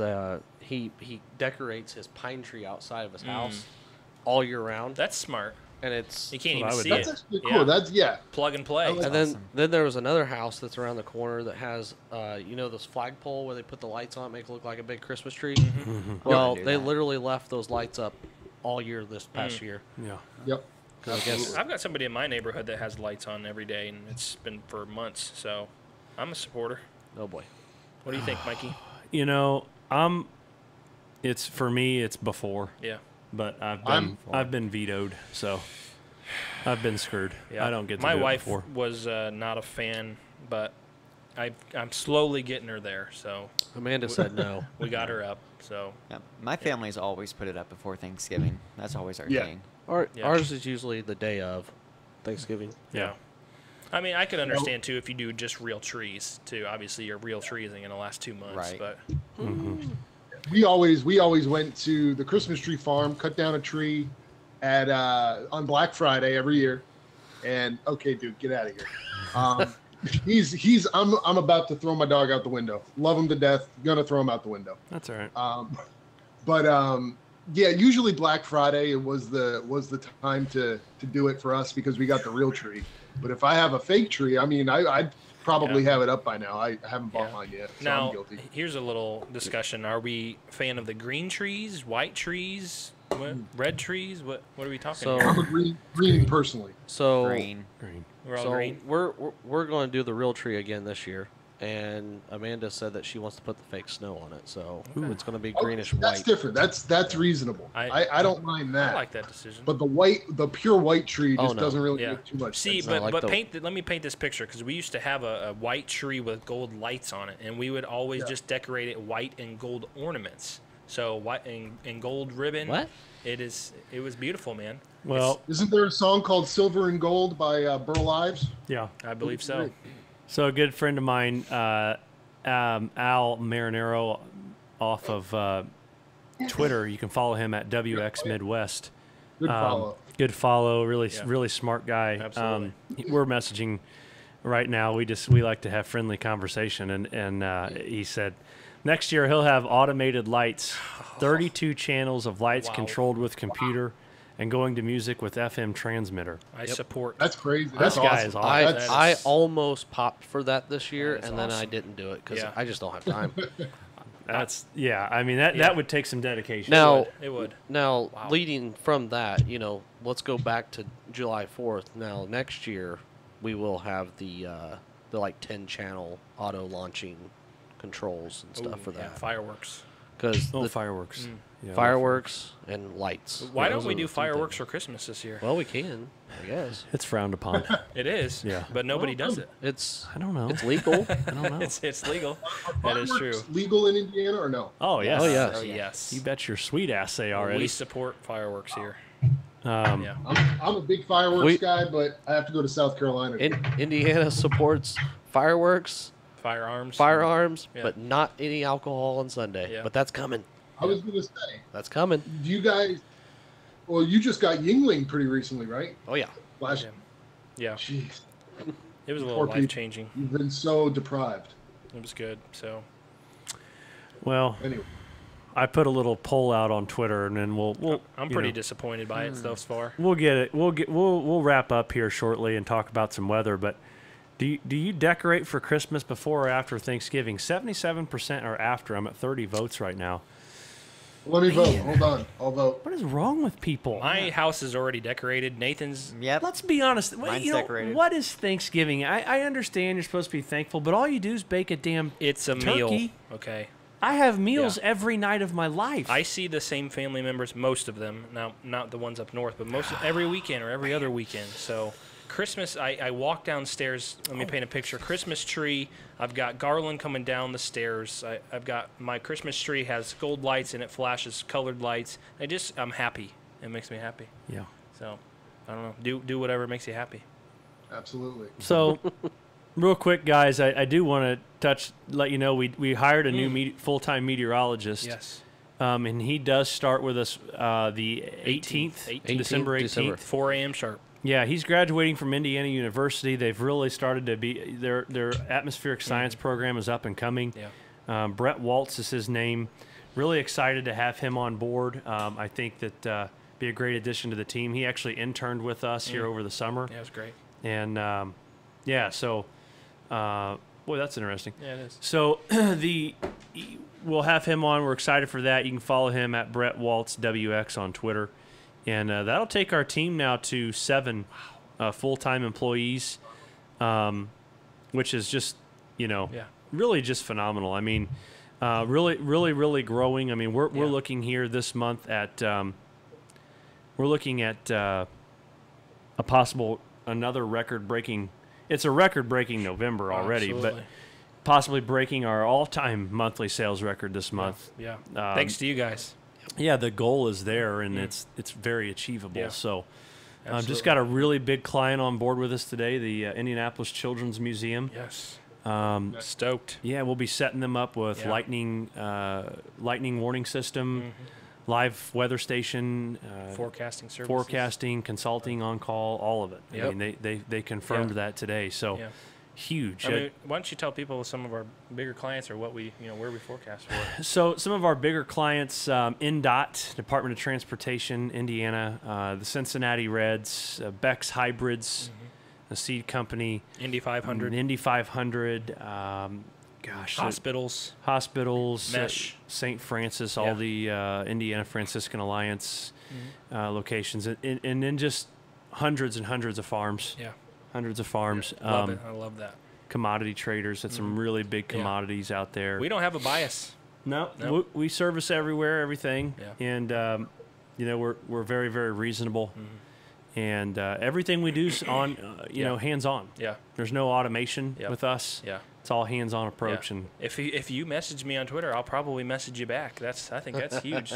he decorates his pine tree outside of his house all year round, that's smart. and it's You can't That's what even I would see That's it. actually cool. Yeah. That's Plug and play. I like And then, awesome. then there was another house that's around the corner that has, this flagpole where they put the lights on, make it look like a big Christmas tree. Well, do they that. literally left those lights up all year this past year. Yeah. Yep. 'Cause I guess I've got somebody in my neighborhood that has lights on every day, and it's been for months. So, I'm a supporter. oh boy, What do you think, Mikey? It's for me, it's before, Yeah. but I'm- I've been vetoed, so I've been screwed. Yeah. I don't get to My do it wife before. was not a fan, but I'm slowly getting her there. So Amanda said no. we got her up. So Yeah, my family's always put it up before Thanksgiving. That's always our Yeah. thing. Yeah. Ours is usually the day of Thanksgiving. yeah. I mean, I could understand too if you do just real trees too. Obviously, your real tree isn't going to last 2 months, Right. but We always went to the Christmas tree farm, cut down a tree on Black Friday every year, and okay, dude, get out of here. I'm about to throw my dog out the window. Love him to death. Gonna throw him out the window. That's all right. Yeah, usually Black Friday was the time to do it for us because we got the real tree. But if I have a fake tree, I mean, I'd probably have it up by now. I haven't bought mine yet, so Now, I'm guilty. here's a little discussion. Are we a fan of the green trees, white trees, red trees? What are we talking So- here? I'm a green personally. So Green. We're all so green. we're going to do the real tree again this year, and Amanda said that she wants to put the fake snow on it, so it's going to be greenish That's white. different. That's reasonable. I don't mind that. I like that decision. But the pure white tree just no. doesn't really Yeah. make too much See, sense. like but the- let me paint this picture because we used to have a white tree with gold lights on it, and we would always just decorate it white and gold ornaments. So white and gold ribbon. What? It was beautiful, man. Well, Isn't there a song called "Silver and Gold" by Burl Ives? yeah. I believe so. So a good friend of mine, Al Marinero, off of Twitter. You can follow him at WX Midwest. Good follow. Good follow. Really smart guy. Absolutely. We're messaging right now. We like to have friendly conversation, and he said next year he'll have automated lights, 32 channels of lights Wow. controlled with computer, and going to music with FM transmitter. I support. That's crazy. That's This guy awesome. is awesome. That's- I almost popped for that this year, That is and then I awesome. didn't do it because Yeah. I just don't have time. That's I mean that would take some dedication. Now, It would. Now, Wow. leading from that, let's go back to July 4th. Now, next year, we will have the like 10 channel auto launching controls and stuff Ooh, for yeah, that. fireworks. Because Oh, fireworks. Yeah, fireworks and lights. Why Those don't we are do the two fireworks things. for Christmas this year? Well, we can, I guess. it's frowned upon. It is. Yeah. But nobody does it. It's I don't know. it's legal. I don't know. It's legal. Are That is true. fireworks legal in Indiana or no? Oh yes. Oh, yes. Oh, yes. You bet your sweet ass they We already. support fireworks here. Um, Yeah. I'm a big fireworks We- guy, but I have to go to South Carolina. Indiana supports fireworks, Firearms. firearms, Yeah. but not any alcohol on Sunday. Yeah. But that's coming. I was going to say, That's coming. do you guys? Well, you just got Yingling pretty recently, right? Oh yeah. Last. Yeah. Jeez, It was a little Poor people. life changing. you've been so deprived. It was good. So well, Anyway, I put a little poll out on Twitter, and then we'll I'm you pretty know, disappointed by it thus far. we'll get it. We'll wrap up here shortly and talk about some weather. But do you decorate for Christmas before or after Thanksgiving? 77% are after. I'm at 30 votes right now. let me vote. Hold on, I'll vote. What is wrong with people? My house is already decorated. Nathan's. Yep. Let's be honest. Mine's You know, decorated. what is Thanksgiving? I understand you're supposed to be thankful, but all you do is bake a damn. It's a meal. Turkey. Okay. I have meals Yeah. every night of my life. I see the same family members, most of them. Now, not the ones up north, but most every weekend or every other weekend. So, Christmas, I walk downstairs. Let me paint a picture. Christmas tree. I've got garland coming down the stairs. I've got my Christmas tree has gold lights and it flashes colored lights. I'm happy. It makes me happy. yeah. So, I don't know. Do whatever makes you happy. Absolutely. So, real quick, guys, I do want to let you know we hired a new full-time meteorologist. Yes. And he does start with us the 18th, 18th, December 18th. December. 4 a.m. sharp. Yeah, he's graduating from Indiana University. They've really started to be their atmospheric science program is up and coming. Yeah. Brett Waltz is his name. Really excited to have him on board. I think that be a great addition to the team. He actually interned with us here over the summer, Yeah, it was great. and so boy, that's interesting. Yeah, it is. So we'll have him on. We're excited for that. You can follow him at Brett Waltz WX on Twitter, and that'll take our team now to 7 full-time employees, which is just Yeah. really just phenomenal. I mean, really growing. I mean, we're Yeah. looking here this month at we're looking at a possible another record-breaking. It's a record-breaking November already, but Absolutely. possibly breaking our all-time monthly sales record this month. Yeah. Thanks to you guys. Yeah, the goal is there, and it's very achievable. Yeah. So, Absolutely. just got a really big client on board with us today, the Indianapolis Children's Museum. Yes. Um, Stoked. yeah, we'll be setting them up with Yeah. lightning warning system, live weather station, Forecasting services. forecasting, consulting on call, all of it. Yep. I mean, they confirmed Yeah. that today. So, Yeah. huge. I mean, why don't you tell people some of our bigger clients or what we, where we forecast for? So some of our bigger clients, NDOT, Department of Transportation, Indiana, the Cincinnati Reds, Beck's Hybrids, the seed company, Indy 500, Indy 500, hospitals, Mesh, St. Francis, all the Indiana Franciscan Alliance locations, and then just hundreds and hundreds of farms. Yeah. Hundreds of farms. Love it. I love that. Commodity traders. That's some really big commodities out there. We don't have a bias. No. We service everywhere, everything. Yeah. And, we're very, very reasonable. And everything we do is on, hands-on. Yeah. There's no automation Yep. with us. Yeah. It's all hands-on approach. Yeah. And if you message me on Twitter, I'll probably message you back. I think that's huge.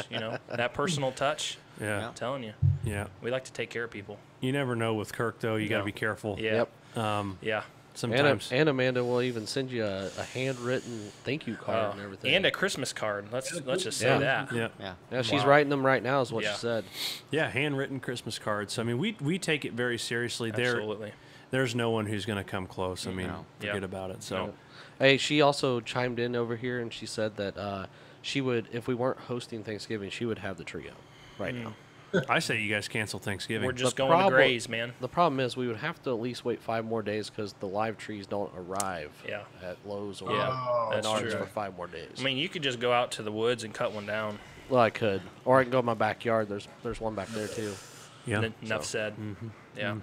That personal touch. yeah, I'm telling you, yeah. we like to take care of people. You never know with Kirk, though. You got to No. be careful. Yeah. Yep. Yeah. Sometimes. And Amanda will even send you a handwritten thank you card and everything. And a Christmas card. Let's just say Yeah. that. Yeah. Yeah, she's Wow. writing them right now, is what Yeah. she said. Yeah, handwritten Christmas cards. I mean, we take it very seriously. Absolutely. There's no one who's going to come close. I mean, No. forget Yeah. about it. So, Hey, she also chimed in over here and she said that she would, if we weren't hosting Thanksgiving, she would have the tree up right now. I say you guys cancel Thanksgiving. We're just The going to problem- graze, man. The problem is we would have to at least wait 5 more days because the live trees don't arrive Yeah. at Lowe's or Yeah, that's Menards true. for 5 more days. I mean, you could just go out to the woods and cut one down. Well, I could, or I can go in my backyard. There's one back there too. yeah. Enough said. Yeah.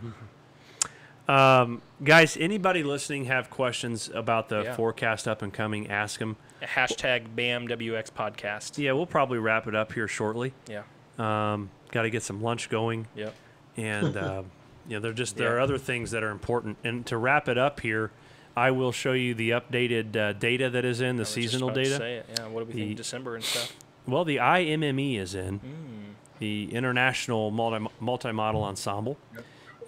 Guys, anybody listening have questions about the Yeah. forecast up and coming? Ask them. Hashtag BAMWX podcast. Yeah, we'll probably wrap it up here shortly. Yeah. Got to get some lunch going. Yep. And there Yeah. are other things that are important. And to wrap it up here, I will show you the updated data that is in the I was just seasonal about to data. say it. Yeah. What do we think? December and stuff. Well, the IMME is in the International Multi-Model Ensemble,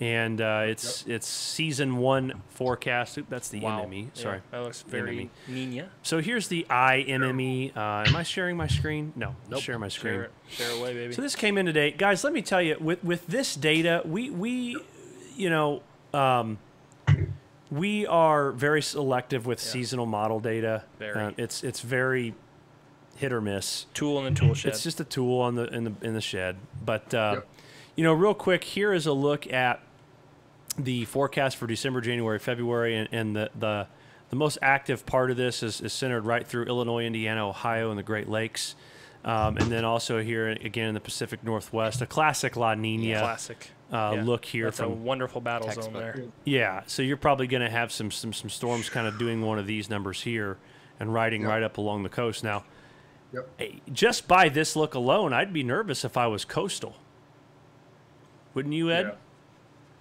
and it's season 1 forecast. Oop, that's the Wow. MME. Yeah, Sorry. that looks very Nina. So here's the IMME. Am I sharing my screen? No. Nope. Share my screen. Share away, baby. So this came in today, guys. Let me tell you, with this data, we are very selective with seasonal model data. Very. It's very hit or miss. Tool in the tool shed. It's just a tool in the shed. But real quick, here is a look at the forecast for December, January, February, and the most active part of this is centered right through Illinois, Indiana, Ohio, and the Great Lakes. And then also here again in the Pacific Northwest, a classic La Nina classic look here. That's a wonderful battle zone there. Yeah, so you're probably going to have some storms kind of doing one of these numbers here and riding right up along the coast. Now, just by this look alone, I'd be nervous if I was coastal. Wouldn't you, Ed? Yeah.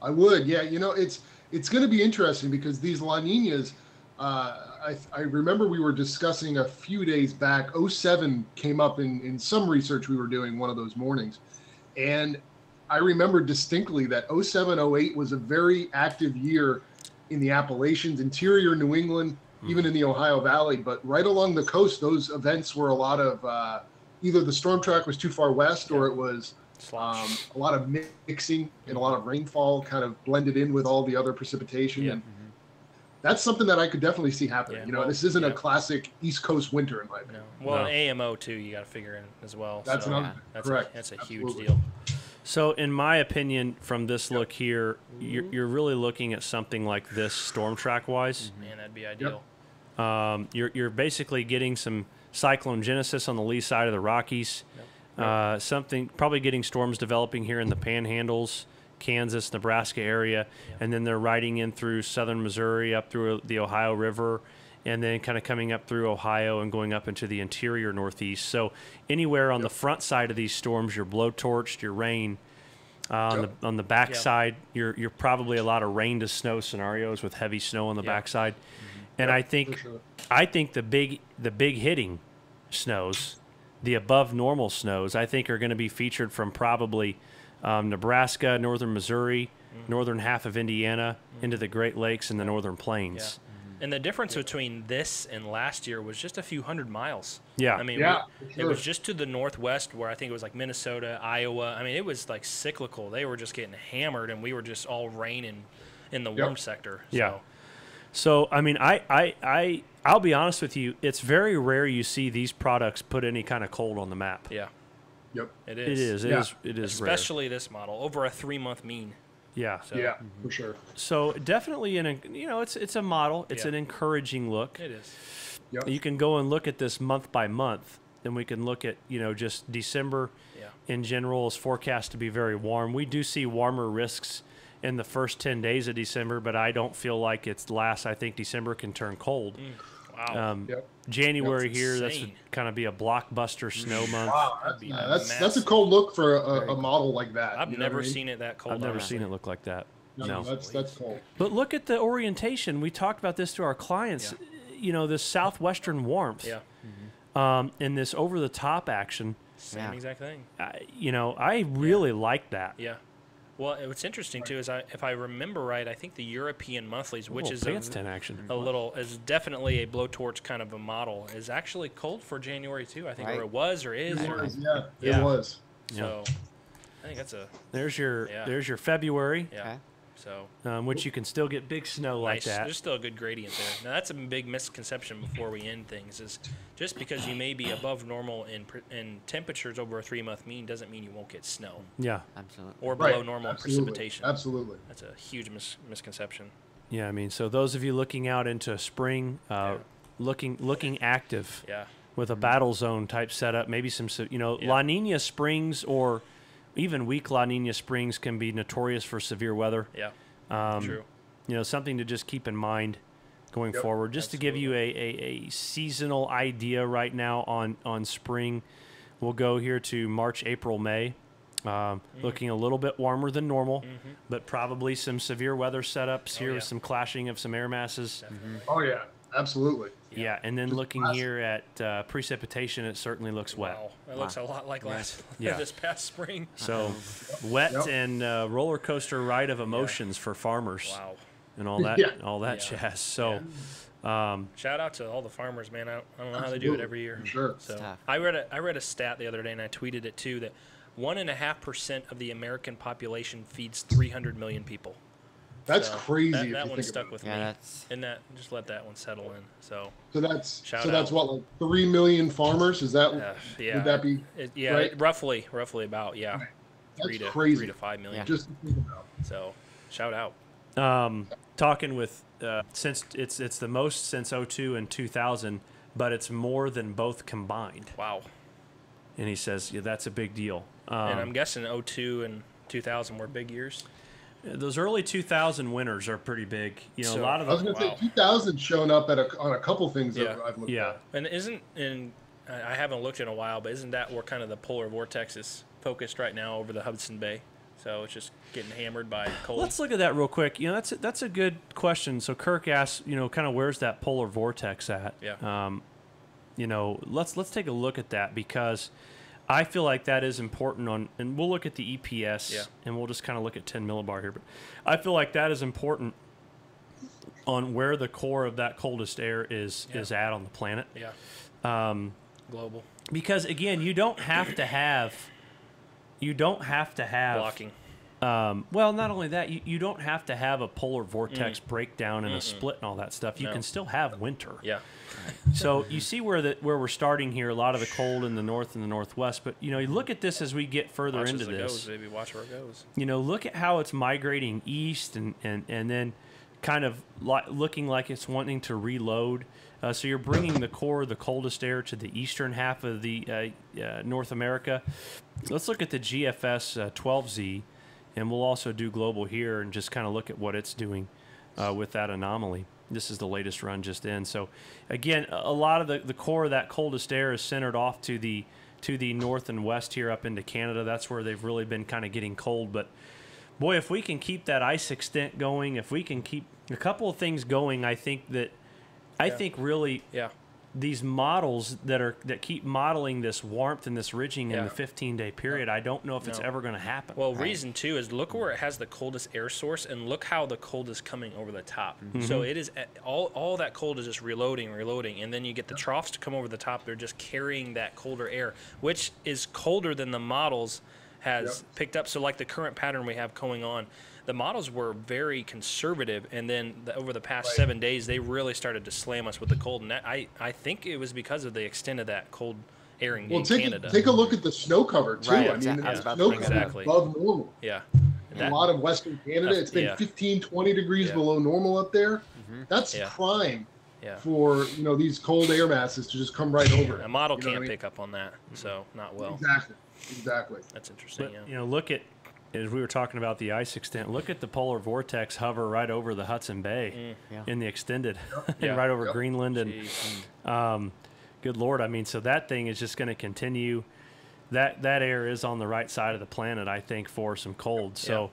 I would. Yeah. It's going to be interesting because these La Ninas, I remember we were discussing a few days back, 07 came up in some research we were doing one of those mornings. And I remember distinctly that 07, 08 was a very active year in the Appalachians, interior New England, even in the Ohio Valley. But right along the coast, those events were a lot of either the storm track was too far west or it was a lot of mixing and a lot of rainfall kind of blended in with all the other precipitation. And that's something that I could definitely see happening. This isn't a classic East Coast winter in my opinion. Well, an AMO too, you got to figure in as well. That's correct. That's a huge Absolutely. deal. So, in my opinion, from this look here, you're really looking at something like this storm track wise. Man, that'd be ideal. You're basically getting some cyclone genesis on the lee side of the Rockies. Something probably getting storms developing here in the Panhandles, Kansas, Nebraska area, and then they're riding in through southern Missouri up through the Ohio River, and then kind of coming up through Ohio and going up into the interior Northeast. So anywhere on the front side of these storms, your blowtorched, your rain. On the back side, you're probably a lot of rain to snow scenarios with heavy snow on the backside. And I think the big hitting snows, the above normal snows, I think are going to be featured from probably Nebraska, northern Missouri, northern half of Indiana, into the Great Lakes and the northern plains. And the difference between this and last year was just a few hundred miles. Yeah. I mean, it was just to the northwest where I think it was like Minnesota, Iowa. I mean, it was like cyclical. They were just getting hammered, and we were just all raining in the warm sector. So. Yeah. So, I mean, I'll be honest with you. It's very rare you see these products put any kind of cold on the map. Yeah, Yep. it It is. is. It is rare. Especially this model, over a 3-month mean. Yeah. So Yeah, for sure. So definitely it's a model. It's Yeah. an encouraging look. it is. Yep. You can go and look at this month by month, and we can look at just December. Yeah. In general is forecast to be very warm. We do see warmer risks in the first 10 days of December, but I don't feel like it's last. I think December can turn cold. Wow. Yep. January That's here, insane. that's kind of be a blockbuster snow month. Wow, That'd be that's a massive. cold look for a model like that. I've you know never what I mean? seen it that cold. I've never honestly. seen it look like that. No, No. that's cold. But look at the orientation. We talked about this to our clients. This southwestern warmth. Yeah. And this over-the-top action. Same Yeah. exact thing. I really like that. Yeah. Well, what's interesting too is if I remember right, I think the European monthlies, which is bandstand action. is definitely a blowtorch kind of a model, is actually cold for January too. I think, Right. or it was, or is. It Or, was, yeah, Yeah. it was. so, I think that's a There's your Yeah. there's your February, yeah. Okay. So which you can still get big snow like nice. that. There's still a good gradient there. Now that's a big misconception before we end things. Is just because you may be above normal in temperatures over a 3-month mean doesn't mean you won't get snow Yeah, Absolutely. or below Right. normal Absolutely. precipitation. Absolutely. That's a huge misconception. yeah. I mean, so those of you looking out into spring, looking active Yeah. with a battle zone type setup, maybe some La Nina springs or even weak La Nina springs can be notorious for severe weather. Yeah. Um, True. Something to just keep in mind going Yep, forward. Just to give you a seasonal idea right now on spring, we'll go here to March, April, May. Looking a little bit warmer than normal, but probably some severe weather setups here yeah. with some clashing of some air masses. Oh yeah, absolutely. Yeah, and then Just looking classic. here at precipitation, it certainly looks wet. Wow. That looks a lot like Yeah. this past spring. So wet Yep. and roller coaster ride of emotions for farmers Wow. and all that Yeah. Yeah. jazz. So Shout out to all the farmers, man. I don't know how they do it Absolutely, every year. for sure. So tough. I read a stat the other day, and I tweeted it too, that 1.5% of the American population feeds 300 million people. That's So crazy. That, if that you one think stuck about with Yeah, me. that's And that just let that one settle in. So it. Shout So that's out. what, like 3 million farmers. Is that yeah, would that be? right? roughly about That's 3 crazy. to 5 million. Yeah. Just to think about. So shout out. talking with since it's the most since 02 and 2000, but it's more than both combined. Wow. And he says, yeah, that's a big deal. And I'm guessing 02 and 2000 were big years. Those early 2000 winners are pretty big. A So- lot of I was them. gonna Wow. say 2000 shown up on a couple things Yeah. that I've looked Yeah. at. And I haven't looked in a while, but isn't that where kind of the polar vortex is focused right now over the Hudson Bay? So it's just getting hammered by cold. Let's look at that real quick. That's a good question. So Kirk asked, kind of where's that polar vortex at? Yeah. Let's take a look at that because I feel like that is important and we'll look at the EPS Yeah. and we'll just kind of look at 10 millibar here, but I feel like that is important on where the core of that coldest air is at on the planet. Yeah. Global Because again, you don't have to have blocking. well, not only that, you don't have to have a polar vortex breakdown and a split and all that stuff. You No. can still have winter. Yeah. So you see where we're starting here. A lot of the cold in the north and the northwest. But you look at this as we get further Watch into as it this. goes, baby. Watch where it goes. Look at how it's migrating east and then kind of looking like it's wanting to reload. So you're bringing the core, the coldest air, to the eastern half of the North America. Let's look at the GFS 12Z, and we'll also do global here and just kind of look at what it's doing with that anomaly. This is the latest run just in. So again, a lot of the core of that coldest air is centered off to the north and west here up into Canada. That's where they've really been kind of getting cold. But boy, if we can keep that ice extent going, if we can keep a couple of things going, I think really Yeah. these models that keep modeling this warmth and this ridging in Yeah. the 15-day period, I don't know if it's No. ever going to happen. Well, reason too is look where it has the coldest air source, and look how the cold is coming over the top. So it is all that cold is just reloading, and then you get the troughs to come over the top. They're just carrying that colder air, which is colder than the models has picked up. So like the current pattern we have going on, the models were very conservative, and then over the past 7 days, they really started to slam us with the cold. And I think it was because of the extent of that cold airing in Canada. Take a look at the snow cover too. Right, I mean, I was the about to snow bring cover that is up. above normal. Yeah. In a lot of Western Canada, it's been 15, 20 degrees below normal up there. That's prime for these cold air masses to just come right over. A model can't pick up on that, so not well. Exactly. That's interesting. But, look at, as we were talking about the ice extent, look at the polar vortex hover right over the Hudson Bay in the extended, and right over Greenland, and good Lord, I mean, so that thing is just going to continue. That air is on the right side of the planet, I think, for some cold. So,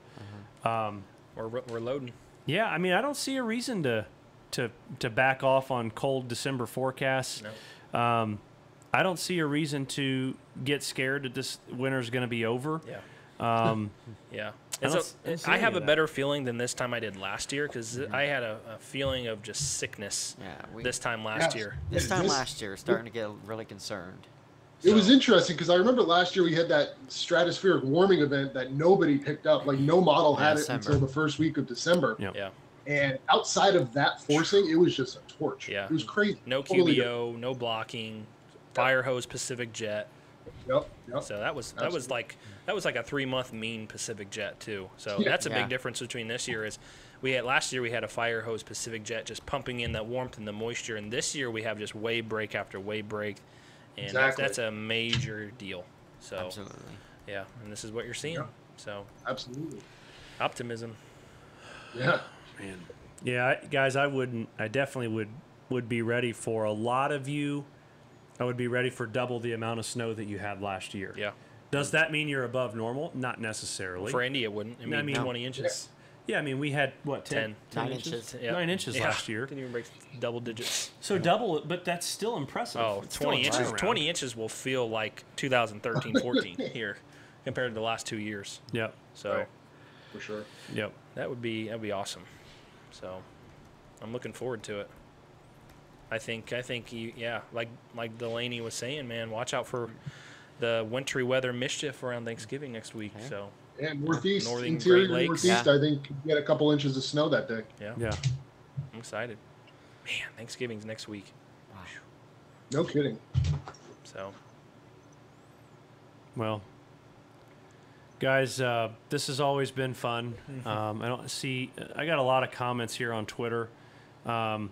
we're loading. Yeah, I mean, I don't see a reason to back off on cold December forecasts. No. I don't see a reason to get scared that this winter's going to be over. Yeah. I have a better feeling than this time I did last year, because I had a feeling of just sickness this time last year. This time last year, starting to get really concerned. It was interesting because I remember last year we had that stratospheric warming event that nobody picked up. Like, no model had it until the first week of December. And outside of that forcing, it was just a torch. It was crazy. No QBO, no blocking, fire hose Pacific Jet. Yep. So that was like a 3-month mean Pacific Jet too. So that's a big difference between this year. Is last year we had a fire hose Pacific Jet just pumping in that warmth and the moisture, and this year we have just wave break after wave break, and that's a major deal. So absolutely, and this is what you're seeing. So absolutely, optimism. Yeah, man. Yeah, guys, I definitely would be ready for a lot of you. I would be ready for double the amount of snow that you had last year. Yeah. Does that mean you're above normal? Not necessarily. Well, for Indy, it wouldn't. I mean 20 inches. Yeah, I mean, we had, what, 10 inches? Yep. 9 inches last year. Didn't even break double digits. So double, but that's still impressive. Oh, it's 20 inches. 20 inches will feel like 2013-14 here compared to the last 2 years. Yep. So, for sure. Yep. That'd be awesome. So, I'm looking forward to it. I think like Delaney was saying, man, watch out for the wintry weather mischief around Thanksgiving next week. Okay. So northeast, Northern interior Great Lakes. northeast, I think you get a couple inches of snow that day. Yeah. I'm excited. Man, Thanksgiving's next week. Wow. No kidding. So, well, guys, this has always been fun. I got a lot of comments here on Twitter. That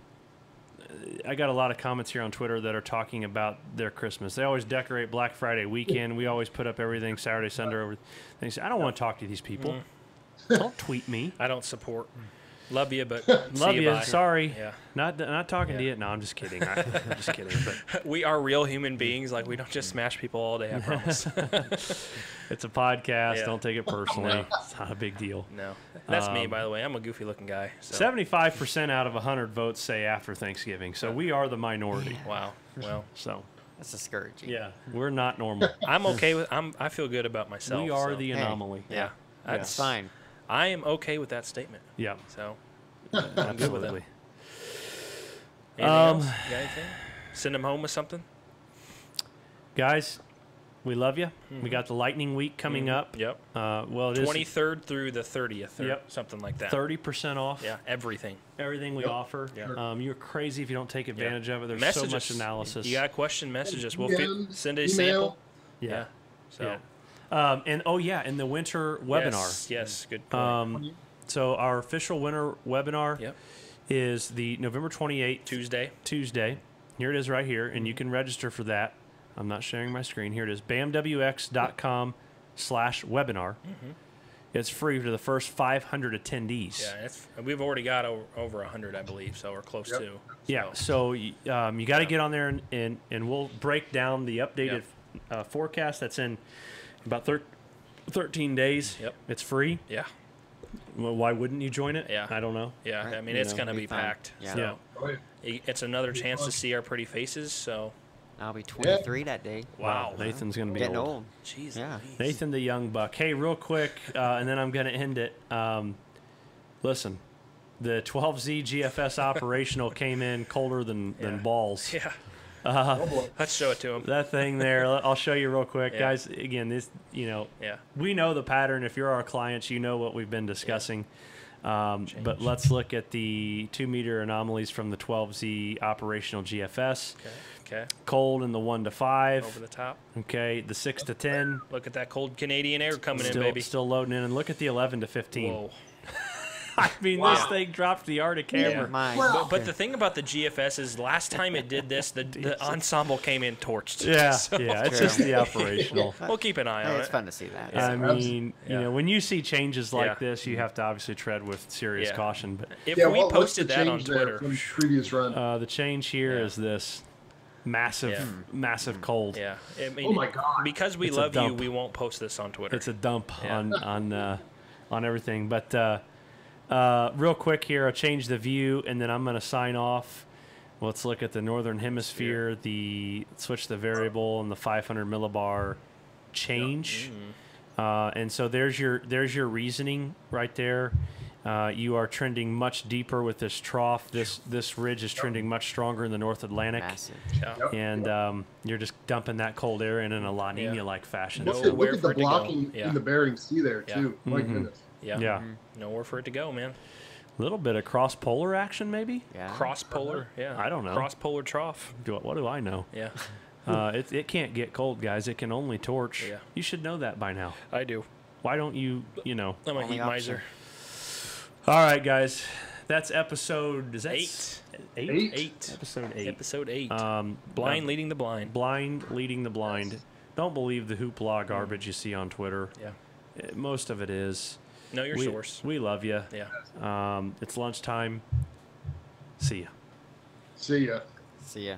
are talking about their Christmas. They always decorate Black Friday weekend. We always put up everything Saturday, Sunday over things. I don't want to talk to these people. Don't tweet me. I don't support. Love you, but love see you. bye. Sorry. Yeah. Not talking to you. No, I'm just kidding. I'm just kidding. But we are real human beings. Like, we don't just smash people all day. I promise. it's a podcast. Yeah. Don't take it personally. No. It's not a big deal. No, that's me, by the way. I'm a goofy-looking guy. So. 75% out of 100 votes say after Thanksgiving. So we are the minority. Wow. Well, so that's discouraging. Yeah, we're not normal. I'm okay with. I feel good about myself. We are the anomaly. Yeah, that's fine. I am okay with that statement. Yeah. So I'm good with it. Anything else? You got anything? Send them home with something? Guys, we love you. Mm-hmm. We got the Lightning Week coming up. Yep. Well, it 23rd through the 30th. Or something like that. 30% off. Yeah, everything. Everything we offer. Yeah. You're crazy if you don't take advantage of it. There's message so much us. analysis. You got a question, message us. We'll send a email. sample. Yeah. So. Yeah. And the winter webinar. Yes, good point. So our official winter webinar is the November 28th. Tuesday. Here it is right here, and you can register for that. I'm not sharing my screen. Here it is, bamwx.com/webinar. Mm-hmm. It's free to the first 500 attendees. Yeah, we've already got over 100, I believe, so we're close to. Yeah, so you got to get on there, and we'll break down the updated forecast that's in about 13 days. Yep. It's free. Yeah. Well, why wouldn't you join it? Yeah. I don't know. Yeah, I mean, it's going to be packed. Yeah. So it's another chance to see our pretty faces, so. I'll be 23 that day. Wow. Nathan's going to be getting old. Jeez. Yeah. Nathan the young buck. Hey, real quick, and then I'm going to end it. Listen, the 12Z GFS operational came in colder than balls. Yeah. Let's show it to him. That thing there, I'll show you real quick, Yeah. guys. Again, this, Yeah. we know the pattern. If you're our clients, you know what we've been discussing. But let's look at the 2-meter anomalies from the 12Z operational GFS. Okay. Cold in the 1 to 5. Over the top. Okay, the 6 to 10. Look at that cold Canadian air coming Still, in, baby. still loading in, and look at the 11 to 15. Whoa. I mean, this thing dropped the Arctic Hammer. My But the thing about the GFS is last time it did this, the ensemble came in torched. Yeah, So yeah, it's just the operational. we'll keep an eye Hey, on it's it. fun to see that. I mean, Yeah. when you see changes like Yeah. this, you have to obviously tread with serious Yeah. caution. But If Yeah, we what's posted the that on change there Twitter, from previous run? the change here is Yeah. this massive cold. yeah. I mean, Oh my God. Because we It's a love you, dump. we won't post this on Twitter. It's a dump Yeah. on everything. But real quick here, I'll change the view, and then I'm going to sign off. Let's look at the northern hemisphere. Switch the variable and the 500 millibar change. And so there's your reasoning right there. You are trending much deeper with this trough. This ridge is trending much stronger in the North Atlantic. Massive. Yeah. And you're just dumping that cold air in a La Nina-like fashion. No. Look at Nowhere for the it to go. blocking Yeah. in the Bering Sea there Yeah. too. My goodness. Yeah. Yeah. Nowhere for it to go, man. A little bit of cross-polar action, maybe? Yeah. Cross polar. Yeah. I don't know. Cross polar trough. What do I know? Yeah. It can't get cold, guys. It can only torch. Yeah. You should know that by now. I do. Why don't you, I'm a Only heat option. miser. All right, guys. That's episode... Is that 8. 8? 8. Episode 8. Episode 8. Um, Blind leading the blind. Blind leading the blind. Don't believe the hoopla garbage you see on Twitter. Yeah. Most of it is. Know your source. We love you. Yeah. It's lunchtime. See ya. See ya. See ya.